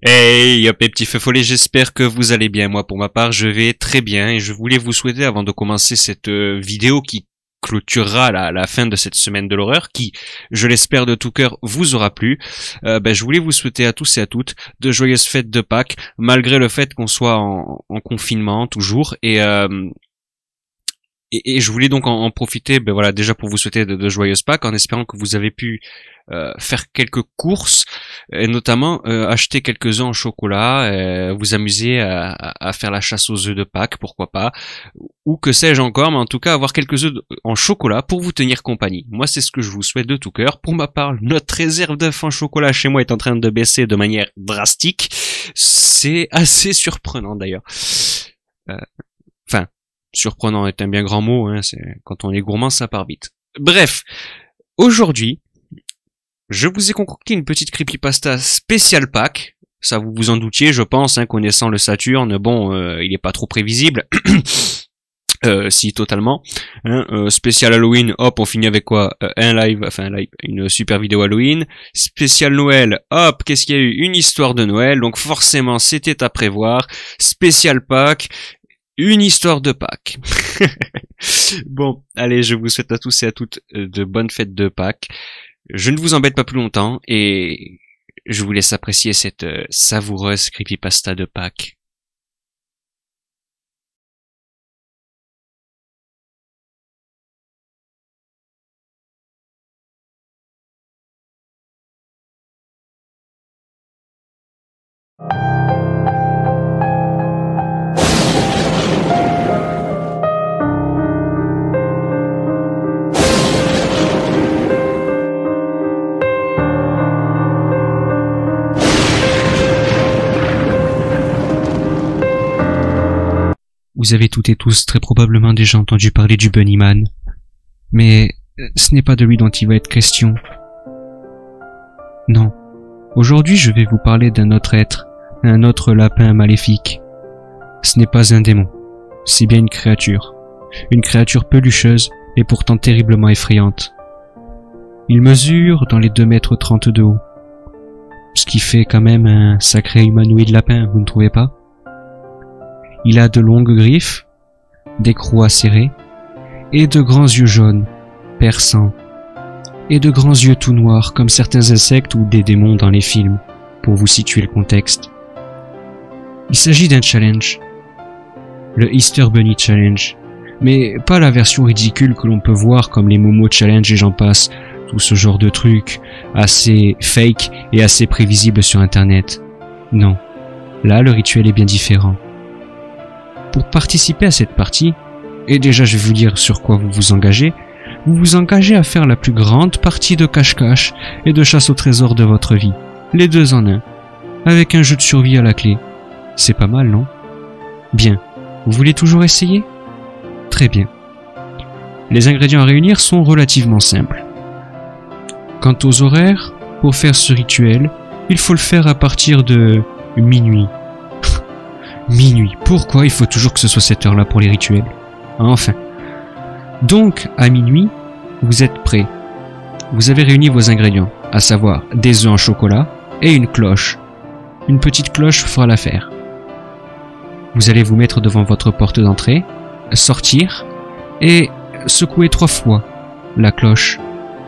Hey, hop les petits feux follets, j'espère que vous allez bien. Moi, pour ma part, je vais très bien et je voulais vous souhaiter, avant de commencer cette vidéo qui clôturera la fin de cette semaine de l'horreur, qui, je l'espère de tout cœur, vous aura plu, je voulais vous souhaiter à tous et à toutes de joyeuses fêtes de Pâques, malgré le fait qu'on soit en confinement toujours, et je voulais donc en profiter, déjà pour vous souhaiter de joyeuses Pâques, en espérant que vous avez pu faire quelques courses, et notamment acheter quelques œufs en chocolat, vous amuser à faire la chasse aux œufs de Pâques, pourquoi pas, ou que sais-je encore, mais en tout cas avoir quelques œufs en chocolat pour vous tenir compagnie. Moi, c'est ce que je vous souhaite de tout cœur. Pour ma part, notre réserve d'œufs en chocolat chez moi est en train de baisser de manière drastique. C'est assez surprenant d'ailleurs. Surprenant est un bien grand mot, hein, c'est quand on est gourmand, ça part vite. Bref, aujourd'hui, je vous ai concocté une petite creepypasta spéciale Pâques. Ça vous vous en doutiez, je pense, hein, connaissant le Saturne, il est pas trop prévisible. Si, totalement. Hein, spécial Halloween, hop, on finit avec quoi? Une super vidéo Halloween. Spécial Noël, hop, qu'est-ce qu'il y a eu? Une histoire de Noël, donc forcément, c'était à prévoir. Spécial Pâques, une histoire de Pâques. Bon, allez, je vous souhaite à tous et à toutes de bonnes fêtes de Pâques. Je ne vous embête pas plus longtemps et je vous laisse apprécier cette savoureuse creepypasta de Pâques. Vous avez toutes et tous très probablement déjà entendu parler du Bunnyman. Mais ce n'est pas de lui dont il va être question. Non. Aujourd'hui, je vais vous parler d'un autre être, un autre lapin maléfique. Ce n'est pas un démon, c'est bien une créature. Une créature pelucheuse et pourtant terriblement effrayante. Il mesure dans les 2,30 m de haut. Ce qui fait quand même un sacré humanoïde lapin, vous ne trouvez pas? Il a de longues griffes, des crocs acérés, et de grands yeux jaunes, perçants, et de grands yeux tout noirs comme certains insectes ou des démons dans les films, pour vous situer le contexte. Il s'agit d'un challenge, le Easter Bunny Challenge, mais pas la version ridicule que l'on peut voir comme les Momo Challenge et j'en passe, tout ce genre de trucs assez fake et assez prévisibles sur internet. Non, là le rituel est bien différent. Pour participer à cette partie, et déjà je vais vous dire sur quoi vous vous engagez à faire la plus grande partie de cache-cache et de chasse au trésor de votre vie, les deux en un, avec un jeu de survie à la clé. C'est pas mal, non? Bien, vous voulez toujours essayer? Très bien. Les ingrédients à réunir sont relativement simples. Quant aux horaires, pour faire ce rituel, il faut le faire à partir de minuit. Minuit, pourquoi il faut toujours que ce soit cette heure-là pour les rituels? Enfin. Donc, à minuit, vous êtes prêts. Vous avez réuni vos ingrédients, à savoir des œufs en chocolat et une cloche. Une petite cloche fera l'affaire. Vous allez vous mettre devant votre porte d'entrée, sortir et secouer 3 fois la cloche.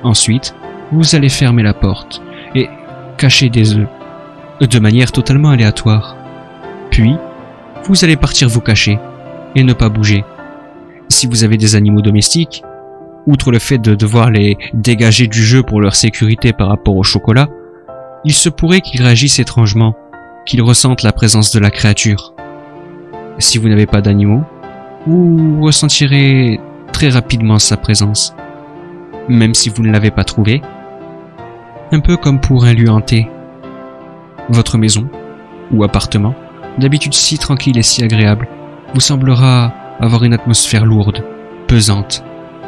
Ensuite, vous allez fermer la porte et cacher des œufs de manière totalement aléatoire. Puis, vous allez partir vous cacher et ne pas bouger. Si vous avez des animaux domestiques, outre le fait de devoir les dégager du jeu pour leur sécurité par rapport au chocolat, il se pourrait qu'ils réagissent étrangement, qu'ils ressentent la présence de la créature. Si vous n'avez pas d'animaux, vous ressentirez très rapidement sa présence, même si vous ne l'avez pas trouvé. Un peu comme pour un lieu hanté. Votre maison ou appartement, d'habitude si tranquille et si agréable, vous semblera avoir une atmosphère lourde, pesante,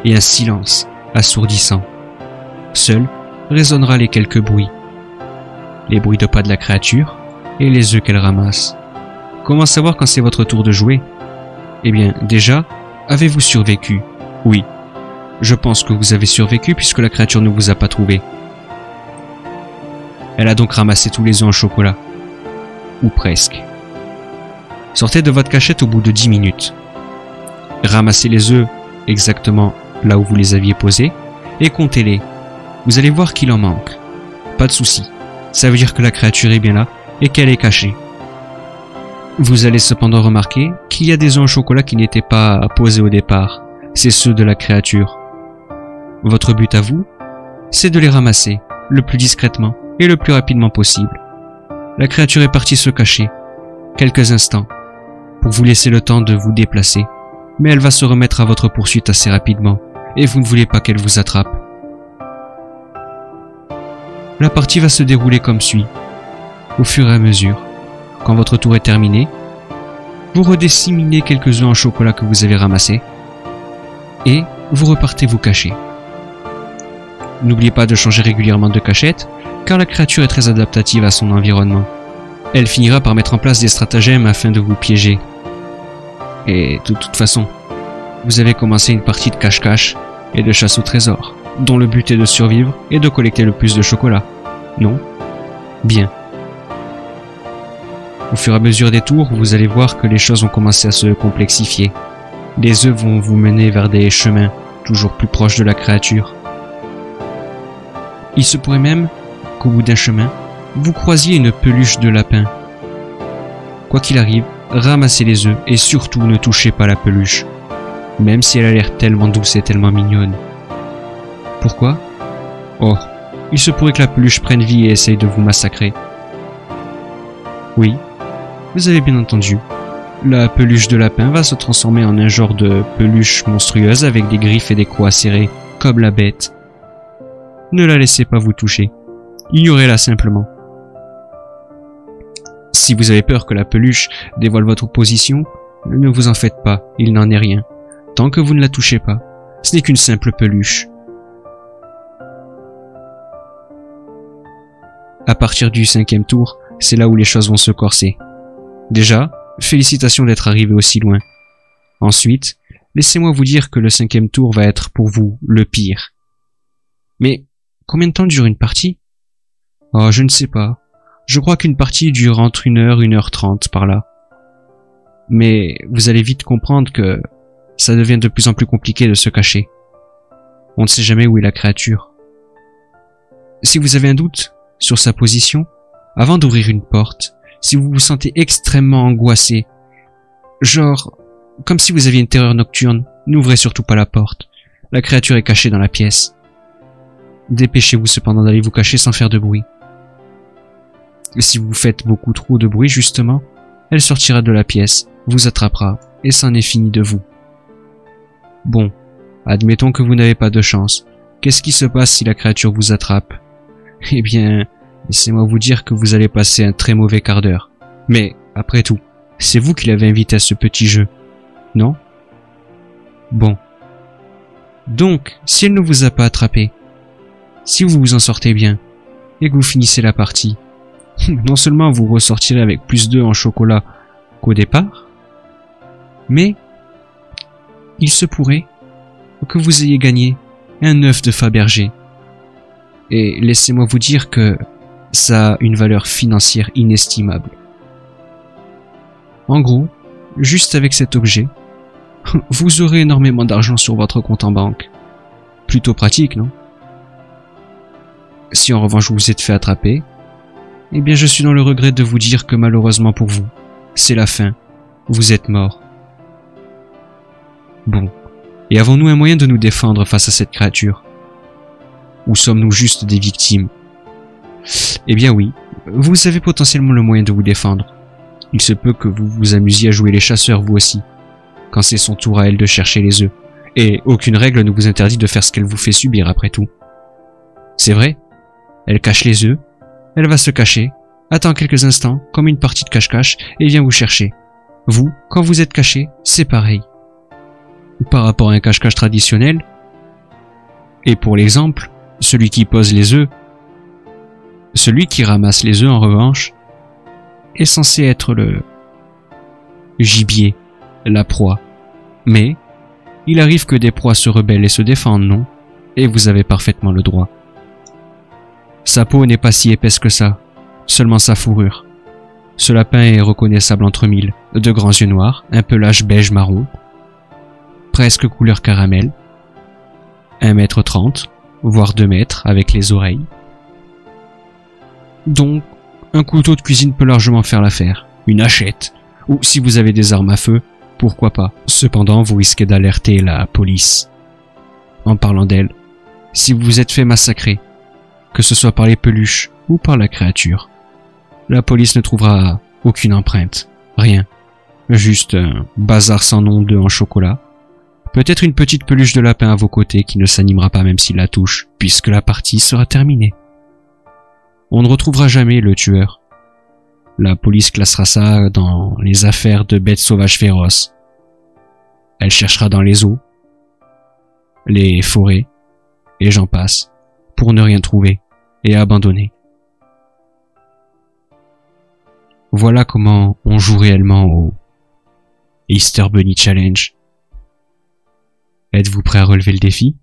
et un silence assourdissant. Seul résonnera les quelques bruits. Les bruits de pas de la créature et les œufs qu'elle ramasse. Comment savoir quand c'est votre tour de jouer? Eh bien, déjà, avez-vous survécu? Oui. Je pense que vous avez survécu puisque la créature ne vous a pas trouvé. Elle a donc ramassé tous les œufs en chocolat. ou presque. Sortez de votre cachette au bout de 10 minutes. Ramassez les œufs exactement là où vous les aviez posés et comptez-les. Vous allez voir qu'il en manque. Pas de souci. Ça veut dire que la créature est bien là et qu'elle est cachée. Vous allez cependant remarquer qu'il y a des œufs en chocolat qui n'étaient pas posés au départ. C'est ceux de la créature. Votre but à vous, c'est de les ramasser le plus discrètement et le plus rapidement possible. La créature est partie se cacher quelques instants pour vous laisser le temps de vous déplacer, mais elle va se remettre à votre poursuite assez rapidement et vous ne voulez pas qu'elle vous attrape. La partie va se dérouler comme suit. Au fur et à mesure, quand votre tour est terminé, vous redisséminez quelques œufs en chocolat que vous avez ramassés et vous repartez vous cacher. N'oubliez pas de changer régulièrement de cachette, car la créature est très adaptative à son environnement. Elle finira par mettre en place des stratagèmes afin de vous piéger. Et de toute façon, vous avez commencé une partie de cache-cache et de chasse au trésor, dont le but est de survivre et de collecter le plus de chocolat. Non? Bien. Au fur et à mesure des tours, vous allez voir que les choses ont commencé à se complexifier. Les œufs vont vous mener vers des chemins toujours plus proches de la créature. Il se pourrait même qu'au bout d'un chemin, vous croisiez une peluche de lapin. Quoi qu'il arrive, ramassez les œufs et surtout ne touchez pas la peluche, même si elle a l'air tellement douce et tellement mignonne. Pourquoi? Oh, il se pourrait que la peluche prenne vie et essaye de vous massacrer. Oui, vous avez bien entendu. La peluche de lapin va se transformer en un genre de peluche monstrueuse avec des griffes et des crocs acérés, comme la bête. Ne la laissez pas vous toucher. Ignorez-la simplement. Si vous avez peur que la peluche dévoile votre position, ne vous en faites pas, il n'en est rien. Tant que vous ne la touchez pas, ce n'est qu'une simple peluche. À partir du 5e tour, c'est là où les choses vont se corser. Déjà, félicitations d'être arrivé aussi loin. Ensuite, laissez-moi vous dire que le 5e tour va être pour vous le pire. Mais combien de temps dure une partie? Oh, je ne sais pas. Je crois qu'une partie dure entre 1h, 1h30 par là. Mais vous allez vite comprendre que ça devient de plus en plus compliqué de se cacher. On ne sait jamais où est la créature. Si vous avez un doute sur sa position, avant d'ouvrir une porte, si vous vous sentez extrêmement angoissé, genre comme si vous aviez une terreur nocturne, n'ouvrez surtout pas la porte. La créature est cachée dans la pièce. Dépêchez-vous cependant d'aller vous cacher sans faire de bruit. Et si vous faites beaucoup trop de bruit justement, elle sortira de la pièce, vous attrapera, et c'en est fini de vous. Bon, admettons que vous n'avez pas de chance. Qu'est-ce qui se passe si la créature vous attrape? Eh bien, laissez-moi vous dire que vous allez passer un très mauvais quart d'heure. Mais, après tout, c'est vous qui l'avez invité à ce petit jeu, non? Bon. Donc, si elle ne vous a pas attrapé, si vous vous en sortez bien, et que vous finissez la partie, non seulement vous ressortirez avec plus d'œufs en chocolat qu'au départ, mais il se pourrait que vous ayez gagné un œuf de Fabergé. Et laissez-moi vous dire que ça a une valeur financière inestimable. En gros, juste avec cet objet, vous aurez énormément d'argent sur votre compte en banque. Plutôt pratique, non? Si en revanche vous vous êtes fait attraper, eh bien je suis dans le regret de vous dire que malheureusement pour vous, c'est la fin. Vous êtes mort. Bon, et avons-nous un moyen de nous défendre face à cette créature? Ou sommes-nous juste des victimes? Eh bien oui, vous avez potentiellement le moyen de vous défendre. Il se peut que vous vous amusiez à jouer les chasseurs vous aussi, quand c'est son tour à elle de chercher les œufs. Et aucune règle ne vous interdit de faire ce qu'elle vous fait subir après tout. C'est vrai, elle cache les œufs, elle va se cacher, attend quelques instants, comme une partie de cache-cache, et vient vous chercher. Vous, quand vous êtes caché, c'est pareil. Par rapport à un cache-cache traditionnel, et pour l'exemple, celui qui pose les œufs, celui qui ramasse les œufs en revanche, est censé être le gibier, la proie. Mais, il arrive que des proies se rebellent et se défendent, non? Et vous avez parfaitement le droit. Sa peau n'est pas si épaisse que ça, seulement sa fourrure. Ce lapin est reconnaissable entre mille, de grands yeux noirs, un pelage beige marron, presque couleur caramel, 1,30 m, voire 2 mètres avec les oreilles. Donc, un couteau de cuisine peut largement faire l'affaire, une hachette, ou si vous avez des armes à feu, pourquoi pas. Cependant, vous risquez d'alerter la police. En parlant d'elle, si vous vous êtes fait massacrer, que ce soit par les peluches ou par la créature, la police ne trouvera aucune empreinte, rien. Juste un bazar sans nom d'œuf en chocolat. Peut-être une petite peluche de lapin à vos côtés qui ne s'animera pas même s'il la touche, puisque la partie sera terminée. On ne retrouvera jamais le tueur. La police classera ça dans les affaires de bêtes sauvages féroces. Elle cherchera dans les eaux, les forêts, et j'en passe, pour ne rien trouver et abandonner. Voilà comment on joue réellement au Easter Bunny Challenge. Êtes-vous prêt à relever le défi ?